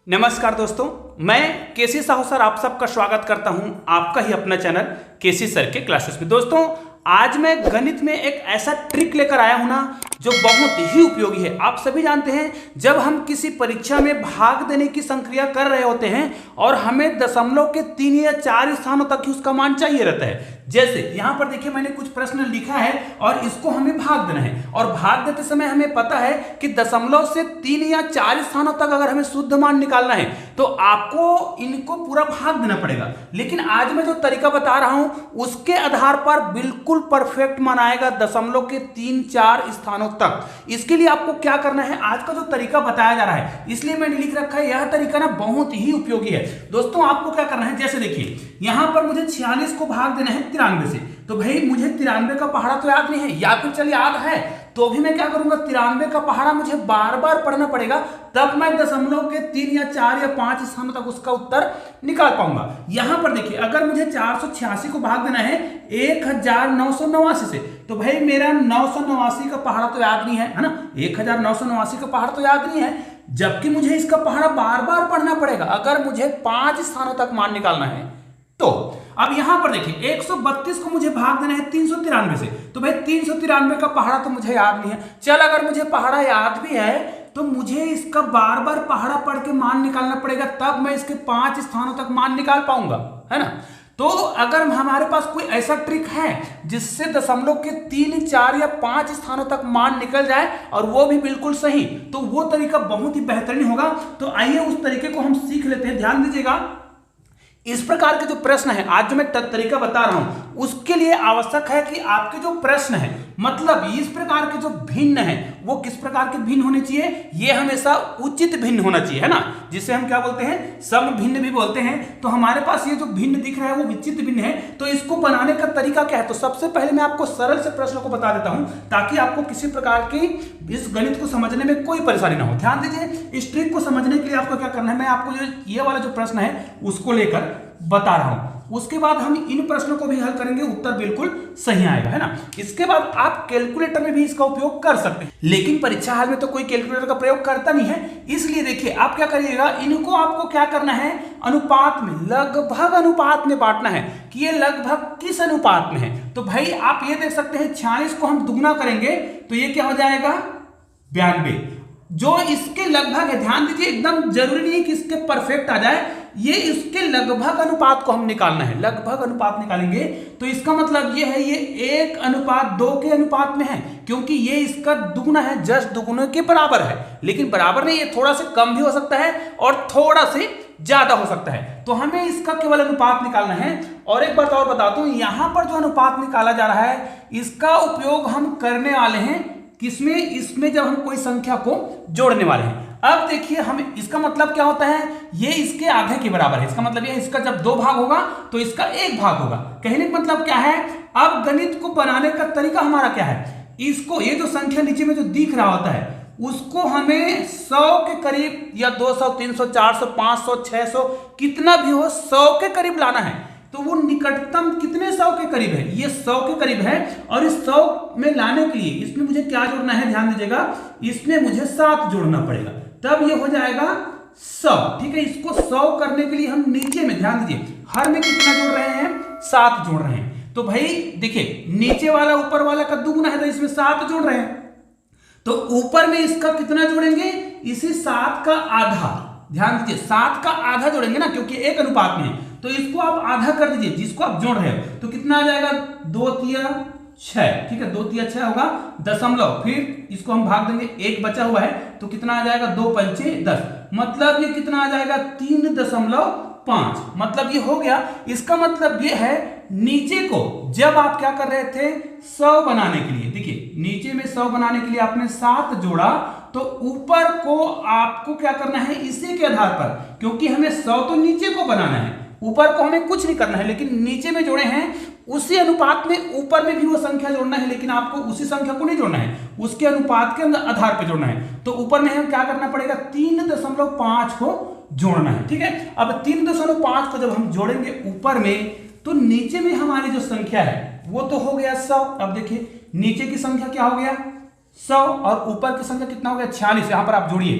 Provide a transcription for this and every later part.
नमस्कार दोस्तों, मैं केसी साहू सर आप सबका स्वागत करता हूं आपका ही अपना चैनल केसी सर के क्लासेस में। दोस्तों, आज मैं गणित में एक ऐसा ट्रिक लेकर आया हूं ना जो बहुत ही उपयोगी है। आप सभी जानते हैं, जब हम किसी परीक्षा में भाग देने की संक्रिया कर रहे होते हैं और हमें दशमलव के 3 या 4 स्थानों तक ही उसका मान चाहिए रहता है। जैसे यहां पर देखिए, मैंने कुछ प्रश्न लिखा है और इसको हमें भाग देना है, और भाग देते समय हमें पता है कि दशमलव से 3 या 4 स्थानों तक अगर हमें शुद्ध मान निकालना है तो आपको इनको पूरा भाग देना पड़ेगा। लेकिन आज मैं जो तरीका बता रहा हूं उसके आधार पर बिल्कुल परफेक्ट मान आएगा दशमलव के 3-4 स्थानों तक। इसके लिए आपको क्या करना है, आज का जो तरीका बताया जा रहा है इसलिए मैंने लिख रखा है, यह तरीका ना बहुत ही उपयोगी है। दोस्तों, आपको क्या करना है, जैसे देखिए यहां पर मुझे 46 को भाग देना है 93 से, तो भाई मुझे 93 का पहाड़ा तो याद नहीं है, या फिर चलिए याद है तो भी मैं क्या करूंगा, 93 का पहाड़ा मुझे बार बार पढ़ना पड़ेगा, तब मैं दशमलव के 3 या 4 या 5 स्थानों तक उसका उत्तर निकाल पाऊंगा। यहां पर देखिए, अगर मुझे 486 को भाग देना है 1989 से, तो भाई मेरा 989 का पहाड़ा तो याद नहीं है ना, 1989 का पहाड़ा तो याद नहीं है, जबकि मुझे इसका पहाड़ा बार बार पढ़ना पड़ेगा अगर मुझे 5 स्थानों तक मान निकालना है। तो अब यहां पर देखिए 132 को मुझे भाग देना है 393 से, तो भाई 393 का पहाड़ा तो मुझे याद नहीं है। चल, अगर मुझे पहाड़ा याद भी है तो मुझे इसका बार बार पहाड़ा पढ़ के मान निकालना पड़ेगा, तब मैं इसके 5 स्थानों तक मान निकाल पाऊंगा, है ना। तो अगर हमारे पास कोई ऐसा ट्रिक है जिससे दशमलव के 3, 4 या 5 स्थानों तक मान निकल जाए और वो भी बिल्कुल सही, तो वो तरीका बहुत ही बेहतरीन होगा। तो आइए उस तरीके को हम सीख लेते हैं। ध्यान दीजिएगा, इस प्रकार के जो प्रश्न है, आज जो मैं तरीका बता रहा हूं उसके लिए आवश्यक है कि आपके जो प्रश्न है, मतलब इस प्रकार के जो भिन्न है वो किस प्रकार के भिन्न होने चाहिए, ये हमेशा उचित भिन्न होना चाहिए, है ना, जिसे हम क्या बोलते हैं, सम भिन्न भी बोलते हैं। तो हमारे पास ये जो भिन्न दिख रहा है वो विचित्र भिन्न है। तो इसको बनाने का तरीका क्या है, तो सबसे पहले मैं आपको सरल से प्रश्न को बता देता हूं ताकि आपको किसी प्रकार की इस गणित को समझने में कोई परेशानी ना हो। ध्यान दीजिए, इस ट्रिक को समझने के लिए आपको क्या करना है, मैं आपको जो ये वाला जो प्रश्न है उसको लेकर बता रहा हूं, उसके बाद हम इन प्रश्नों को भी हल करेंगे, उत्तर बिल्कुल सही आएगा, है ना। इसके बाद आप कैलकुलेटर में भी इसका उपयोग कर सकते हैं, लेकिन परीक्षा हाल में तो कोई कैलकुलेटर का प्रयोग करता नहीं है, इसलिए देखिए आप क्या करिएगा, इनको आपको क्या करना है, अनुपात में, लगभग अनुपात में बांटना है कि ये लगभग किस अनुपात में है। तो भाई आप ये देख सकते हैं 46 को हम दुगना करेंगे तो ये क्या हो जाएगा, 92, जो इसके लगभग है। ध्यान दीजिए, एकदम जरूरी नहीं है कि इसके परफेक्ट आ जाए, ये इसके लगभग अनुपात को हम निकालना है, लगभग अनुपात निकालेंगे तो इसका मतलब ये है, ये 1:2 के अनुपात में है, क्योंकि ये इसका दुगुना है, जस्ट दुगुने के बराबर है, लेकिन बराबर नहीं, ये थोड़ा से कम भी हो सकता है और थोड़ा से ज्यादा हो सकता है। तो हमें इसका केवल अनुपात निकालना है। और एक बात और बताता हूं, यहां पर जो अनुपात निकाला जा रहा है इसका उपयोग हम करने वाले हैं किसमें, इसमें जब हम कोई संख्या को जोड़ने वाले हैं। अब देखिए, हम इसका मतलब क्या होता है, ये इसके आधे के बराबर है, इसका मतलब ये इसका जब 2 भाग होगा तो इसका 1 भाग होगा। कहने का मतलब क्या है, अब गणित को बनाने का तरीका हमारा क्या है, इसको, ये जो संख्या नीचे में जो दिख रहा होता है उसको हमें 100 के करीब या 200, 300, 400, 500, 600 कितना भी हो 100 के करीब लाना है। तो वो निकटतम कितने 100 के करीब है, ये 100 के करीब है, और इस 100 में लाने के लिए इसमें मुझे क्या जोड़ना है, ध्यान दीजिएगा, इसमें मुझे 7 जोड़ना पड़ेगा, तब ये हो जाएगा 100। ठीक है, इसको 100 करने के लिए हम नीचे में, ध्यान दीजिए, हर में कितना जोड़ रहे हैं, 7 जोड़ रहे हैं। तो भाई देखिए, नीचे वाला ऊपर वाला का दुगुना है तो इसमें 7 जोड़ रहे हैं, तो ऊपर में इसका कितना जोड़ेंगे, इसी 7 का आधा, ध्यान दीजिए 7 का आधा जोड़ेंगे ना, क्योंकि 1 अनुपात में है, तो इसको आप आधा कर दीजिए जिसको आप जोड़ रहे हो, तो कितना आ जाएगा, 2 तिया 6, ठीक है, 2 तिया 6 होगा, दशमलव, फिर इसको हम भाग देंगे, 1 बचा हुआ है तो कितना आ जाएगा, 2 पंचे 10, मतलब ये कितना आ जाएगा, 3.5, मतलब ये हो गया। इसका मतलब ये है, नीचे को जब आप क्या कर रहे थे, 100 बनाने के लिए, देखिए नीचे में 100 बनाने के लिए आपने 7 जोड़ा, तो ऊपर को आपको क्या करना है, इसी के आधार पर, क्योंकि हमें 100 तो नीचे को बनाना है, ऊपर को हमें कुछ नहीं करना है, लेकिन नीचे में जोड़े हैं उसी अनुपात में ऊपर में भी वो संख्या जोड़ना है, लेकिन आपको उसी संख्या को नहीं जोड़ना है, उसके अनुपात के आधार पर जोड़ना है। तो ऊपर में हमें क्या करना पड़ेगा, 3.5 को जोड़ना है। ठीक है, अब 3.5 को जब हम जोड़ेंगे ऊपर में, तो नीचे में हमारी जो संख्या है वो तो हो गया 100। अब देखिए नीचे की संख्या क्या हो गया, 100, और ऊपर की संख्या कितना हो गया, 46। यहां पर आप जोड़िए,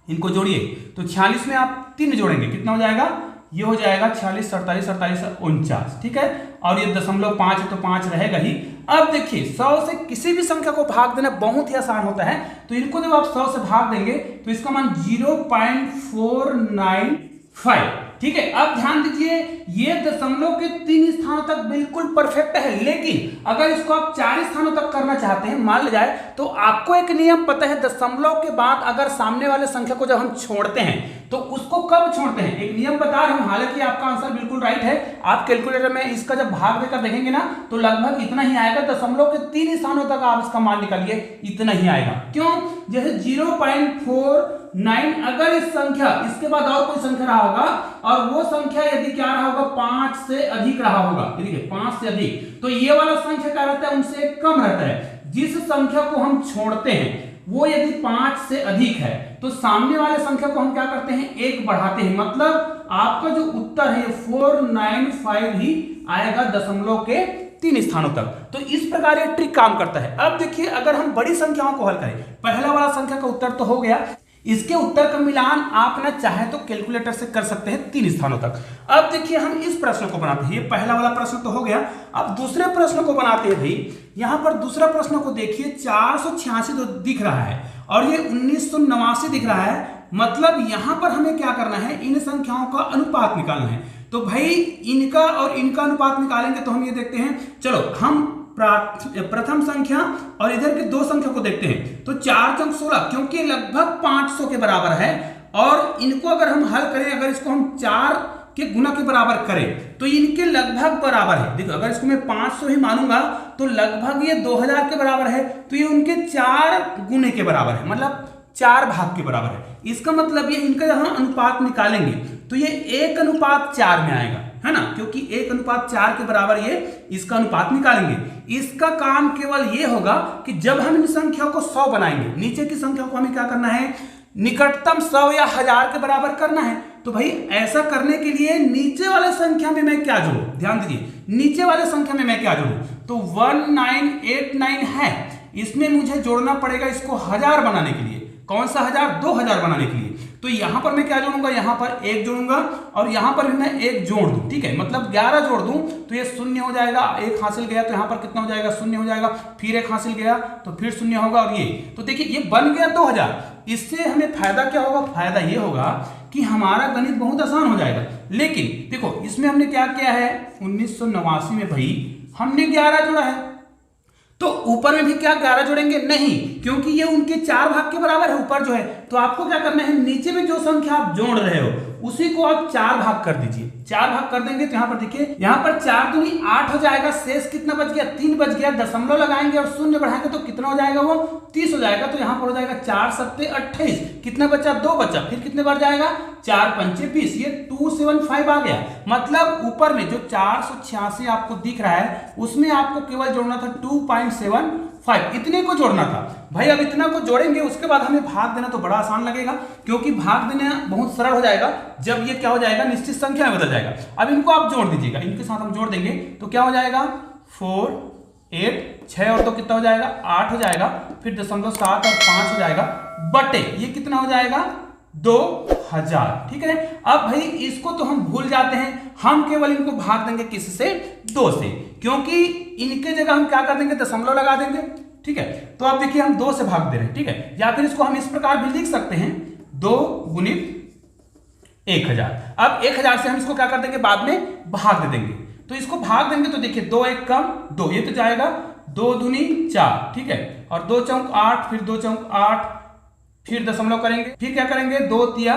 इनको जोड़िए तो 46 में आप 3 जोड़ेंगे, कितना हो जाएगा, ये हो जाएगा 46, 47, 47, 49, ठीक है। और ये 0.5 है तो 5 रहेगा ही। अब देखिए 100 से किसी भी संख्या को भाग देना बहुत ही आसान होता है, तो इनको जब आप 100 से भाग देंगे तो इसका मान 0.495, ठीक है। अब ध्यान दीजिए ये दशमलव के 3 स्थानों तक बिल्कुल परफेक्ट है, लेकिन अगर इसको आप 4 स्थानों तक करना चाहते हैं, मान लिया जाए, तो आपको एक नियम पता है, दशमलव के बाद अगर सामने वाले संख्या को जब हम छोड़ते हैं तो उसको कब छोड़ते हैं, एक नियम बता रहा हूं। हालांकि आपका आंसर बिल्कुल राइट है, आप कैलकुलेटर में इसका जब भाग देकर देखेंगे ना तो लगभग इतना ही आएगा, दशमलव के 3 स्थानों तक आप इसका मान निकालिए, इतना ही आएगा। क्यों, जैसे 0.49 अगर इस संख्या इसके बाद और कोई संख्या रहा होगा और वो संख्या यदि क्या रहा होगा, 5 से अधिक रहा होगा, देखिए 5 से अधिक, तो ये वाला संख्या क्या रहता है, उनसे कम रहता है। जिस संख्या को हम छोड़ते हैं वो यदि 5 से अधिक है तो सामने वाले संख्या को हम क्या करते हैं, 1 बढ़ाते हैं, मतलब आपका जो उत्तर है 495 ही आएगा दशमलव के 3 स्थानों तक। तो इस प्रकार ये ट्रिक काम करता है। अब देखिए अगर हम बड़ी संख्याओं को हल करें, पहला वाला संख्या का उत्तर तो हो गया, इसके उत्तर का मिलान आप ना चाहे तो कैलकुलेटर से कर सकते हैं 3 स्थानों तक। अब देखिए हम इस प्रश्न को बनाते हैं, ये पहला वाला प्रश्न तो हो गया। अब दूसरे प्रश्न को बनाते हैं भाई। यहां पर दूसरा प्रश्न को देखिए, 486 तो दिख रहा है और ये 1989 दिख रहा है, मतलब यहां पर हमें क्या करना है, इन संख्याओं का अनुपात निकालना है। तो भाई इनका और इनका अनुपात निकालेंगे तो हम ये देखते हैं, चलो हम प्रथम संख्या और इधर के 2 संख्या को देखते हैं। तो 4 × 16 क्योंकि लगभग 500 के बराबर है, और इनको अगर हम हल करें, अगर इसको हम 4 के गुना के बराबर करें तो इनके लगभग बराबर है। देखो अगर इसको मैं 500 ही मानूंगा तो लगभग ये 2000 के बराबर है, तो ये उनके 4 गुने के बराबर है, मतलब 4 भाग के बराबर है। इसका मतलब ये इनका जहां अनुपात निकालेंगे तो ये 1:4 में आएगा, है ना, क्योंकि 1:4 के बराबर ये इसका अनुपात निकालेंगे। इसका काम केवल ये होगा कि जब हम इन संख्याओं को 100 बनाएंगे, नीचे की संख्या को हमें क्या करना है, निकटतम 100 या 1000 के बराबर करना है। तो भाई ऐसा करने के लिए नीचे वाले संख्या में मैं क्या जोड़ूं, ध्यान दीजिए, नीचे वाले संख्या में मैं क्या जोड़ूं, तो 1989 है, इसमें मुझे जोड़ना पड़ेगा इसको 1000 बनाने के लिए। कौन सा 1000, 2000 बनाने के लिए। तो यहां पर मैं क्या जोड़ूंगा, यहां पर 1 जोड़ूंगा और यहां पर भी मैं 1 जोड़ दूं, ठीक है, मतलब 11 जोड़ दूं तो ये 0 हो जाएगा, 1 हासिल गया तो यहां पर कितना हो जाएगा, 0 हो जाएगा, फिर 1 हासिल गया तो फिर 0 होगा, और ये तो देखिए ये बन गया 2000। इससे हमें फायदा क्या होगा, फायदा ये होगा कि हमारा गणित बहुत आसान हो जाएगा। लेकिन देखो इसमें हमने क्या किया है, 1989 में भाई हमने 11 जोड़ा है, तो ऊपर में भी क्या 11 जोड़ेंगे, नहीं, क्योंकि ये उनके 4 भाग के बराबर है ऊपर जो है। तो आपको क्या करना है, नीचे में जो संख्या आप जोड़ रहे हो उसी को आप 4 भाग कर दीजिए। 4 भाग कर देंगे तो यहाँ पर देखिए, यहाँ पर 4 दूनी 8 हो जाएगा, शेष कितना बच गया, 3 बच गया, दशमलव लगाएंगे और 0 बढ़ाएंगे तो कितना हो जाएगा, वो 30 हो जाएगा। तो यहाँ पर हो जाएगा 4 7 28, कितना बचा, 2 बचा, फिर कितने बार जाएगा, 4 5 20, ये 275 आ गया। मतलब ऊपर में जो 486 आपको दिख रहा है उसमें आपको केवल जोड़ना था 2.75, इतने को जोड़ना था भाई। अब इतना को जोड़ेंगे, उसके बाद हमें भाग देना तो बड़ा आसान लगेगा, क्योंकि भाग देना बहुत सरल हो जाएगा जब ये क्या हो जाएगा, निश्चित संख्या में बदल जाएगा। अब इनको आप जोड़ दीजिएगा, इनके साथ हम जोड़ देंगे तो क्या हो जाएगा, 4 8 6 और 2 कितना हो जाएगा, 8 हो जाएगा, फिर 0.7 और 5 हो जाएगा, बटे ये कितना हो जाएगा, 2000, ठीक है। अब भाई इसको तो हम भूल जाते हैं, हम केवल इनको भाग देंगे किससे, 2 से, क्योंकि इनके जगह हम क्या कर देंगे, दशमलव लगा देंगे, ठीक है। तो अब देखिए हम 2 से भाग दे रहे हैं, ठीक है, या फिर इसको हम इस प्रकार भी लिख सकते हैं, 2 × 1000। अब 1000 से हम इसको क्या कर देंगे, बाद में भाग दे देंगे। तो इसको भाग देंगे तो देखिए 2 1 कम 2, ये तो जाएगा 2 दूनी 4, ठीक है, और 2 चौक 8, फिर 2 चौक 8, फिर दशमलव करेंगे, फिर क्या करेंगे, 2 तिया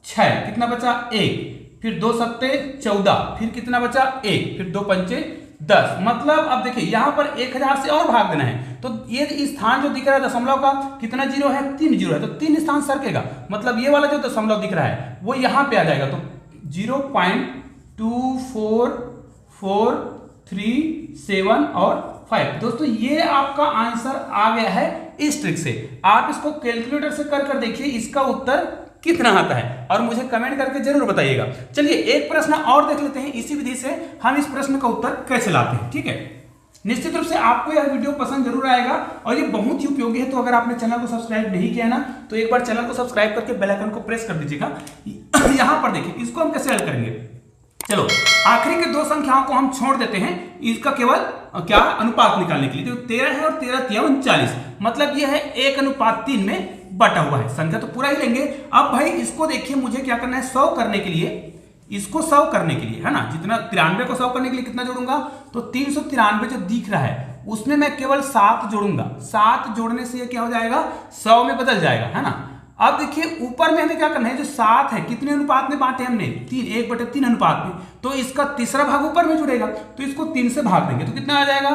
6, कितना बचा, 1, फिर 2 सत्ते 14, फिर कितना बचा, 1, फिर 2 पंचे 10। मतलब अब देखिए यहां पर 1000 से और भाग देना है, तो ये स्थान जो दिख रहा है दशमलव का, कितना जीरो है, 3 जीरो है, तो 3 स्थान सरकेगा, मतलब ये वाला जो दशमलव दिख रहा है वो यहां पे आ जाएगा, तो 0.2443 और 5। दोस्तों ये आपका आंसर आ गया है इस ट्रिक से। आप इसको कैलकुलेटर से कर देखिए इसका उत्तर कितना आता है, और मुझे कमेंट करके जरूर बताइएगा। चलिए एक प्रश्न और देख लेते हैं, इसी विधि से हम इस प्रश्न का उत्तर कैसे लाते हैं, ठीक है। निश्चित रूप से आपको यह वीडियो पसंद जरूर आएगा और ये बहुत ही उपयोगी है। तो अगर आपने चैनल को सब्सक्राइब नहीं किया ना तो एक बार चैनल को सब्सक्राइब करके बेल आइकन को प्रेस कर दीजिएगा। यहां पर देखिए इसको हम कैसे हल करेंगे। चलो आखिरी के दो संख्याओं को हम छोड़ देते हैं इसका केवल क्या अनुपात निकालने के लिए। तो 13 है और 13 तिया 39, मतलब यह है 1:3 में बटा हुआ है। संख्या तो पूरा ही लेंगे। अब भाई इसको देखिए मुझे क्या करना है, 100 करने के लिए, इसको 100 करने के लिए है ना, जितना 93 को 100 करने के लिए कितना जोड़ूंगा, तो 393 जो दिख रहा है उसमें मैं केवल 7 जोड़ूंगा। 7 जोड़ने से ये क्या हो जाएगा, 100 में बदल जाएगा, है ना। अब देखिए ऊपर में हमें क्या करना है, जो 7 है कितने अनुपात में बांटे हमने, 1/3 अनुपात में, तो इसका तीसरा भाग ऊपर में जुड़ेगा, तो इसको 3 से भाग देंगे तो कितना आ जाएगा,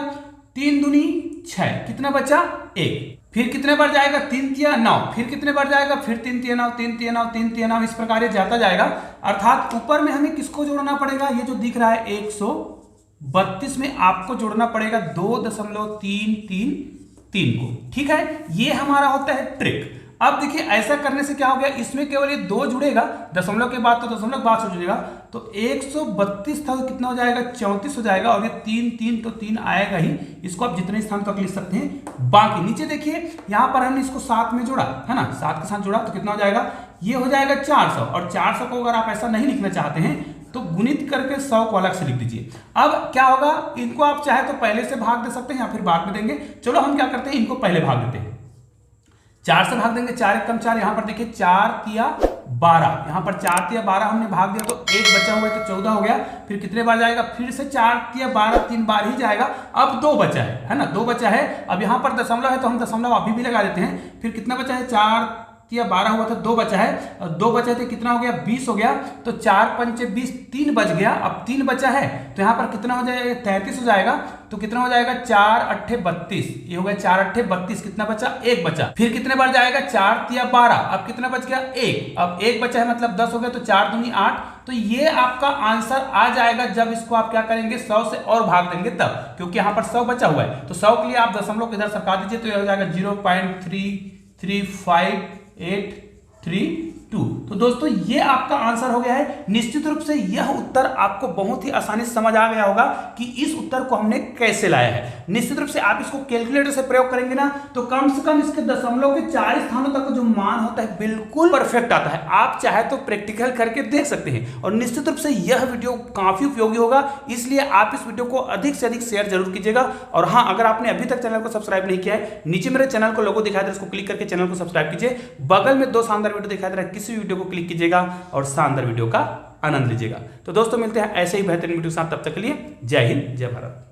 3 दूनी 6, कितना बचा 1, फिर कितने बढ़ जाएगा 3 तिया 9, फिर कितने बढ़ जाएगा, फिर 3 तिया 9, 3 तिया 9, 3 तिया 9, इस प्रकार ये जाता जाएगा। अर्थात ऊपर में हमें किसको जोड़ना पड़ेगा, ये जो दिख रहा है 132 में आपको जोड़ना पड़ेगा 2.333 को। ठीक है, ये हमारा होता है ट्रिक। अब देखिए ऐसा करने से क्या हो गया, इसमें केवल ये 2 जुड़ेगा, दशमलव के बाद तो दशमलव बाद से जुड़ेगा, तो 132 था तो कितना हो जाएगा 34 हो जाएगा, और ये 3 तो 3 आएगा ही, इसको आप जितने स्थान तक लिख सकते हैं। बाकी नीचे देखिए यहां पर हमने इसको 7 में जोड़ा है ना, 7 के साथ जोड़ा तो कितना हो जाएगा, ये हो जाएगा 400। और 400 को अगर आप ऐसा नहीं लिखना चाहते हैं तो गुणित करके 100 को अलग से लिख दीजिए। अब क्या होगा, इनको आप चाहे तो पहले से भाग दे सकते हैं या फिर बाद में देंगे। चलो हम क्या करते हैं, इनको पहले भाग देते हैं, 4 से भाग देंगे, 4 एकम 4, यहां पर देखिए 4 तिया 12, यहां पर 4 तिया 12 हमने भाग दिया तो 1 बचा हुआ है तो 14 हो गया, फिर कितने बार जाएगा, फिर से 4 तिया 12 3 बार ही जाएगा। अब 2 बचा है ना, 2 बचा है। अब यहां पर दशमलव है तो हम दशमलव अभी भी लगा देते हैं। फिर कितना बचा है, 4 तिया 12 हुआ था, 2 बचा है, और 2 बचा तो कितना हो गया 20 हो गया, तो 4 पंचे 20, 3 बच गया। अब 3 बचा है तो यहाँ पर कितना हो जाएगा, 33 हो जाएगा, तो कितना हो जाएगा 4 8 32, ये हो गया 4 8 32, कितना बचा 1 बचा। फिर कितने बार जाएगा, 4 तिया 12, अब कितना बच गया 1, अब 1 बचा है मतलब 10 हो गया, तो 4 दूनी 8। तो ये आपका आंसर आ जाएगा जब इसको आप क्या करेंगे, 100 से और भाग देंगे तब, क्योंकि यहाँ पर 100 बचा हुआ है। तो 100 के लिए आप दशमलव इधर सरका दीजिए तो ये हो जाएगा 0.335832। तो दोस्तों ये आपका आंसर हो गया है। निश्चित रूप से यह उत्तर आपको बहुत ही आसानी से समझ आ गया होगा कि इस उत्तर को हमने कैसे लाया है। निश्चित रूप से आप इसको कैलकुलेटर से प्रयोग करेंगे ना तो कम से कम इसके दशमलव के 4 स्थानों तक जो मान होता है बिल्कुल परफेक्ट आता है। आप चाहे तो प्रैक्टिकल करके देख सकते हैं। और निश्चित रूप से यह वीडियो काफी उपयोगी होगा, इसलिए आप इस वीडियो को अधिक से अधिक शेयर जरूर कीजिएगा। और हाँ, अगर आपने अभी तक चैनल को सब्सक्राइब नहीं किया है, नीचे मेरे चैनल को लोगो दिखाई दे रहा है, उसको क्लिक करके चैनल को सब्सक्राइब कीजिए। बगल में 2 शानदार वीडियो दिखाई दे रहा है, किसी वीडियो को क्लिक कीजिएगा और शानदार वीडियो का आनंद लीजिएगा। तो दोस्तों मिलते हैं ऐसे ही बेहतरीन वीडियो के साथ, तब तक के लिए जय हिंद जय भारत।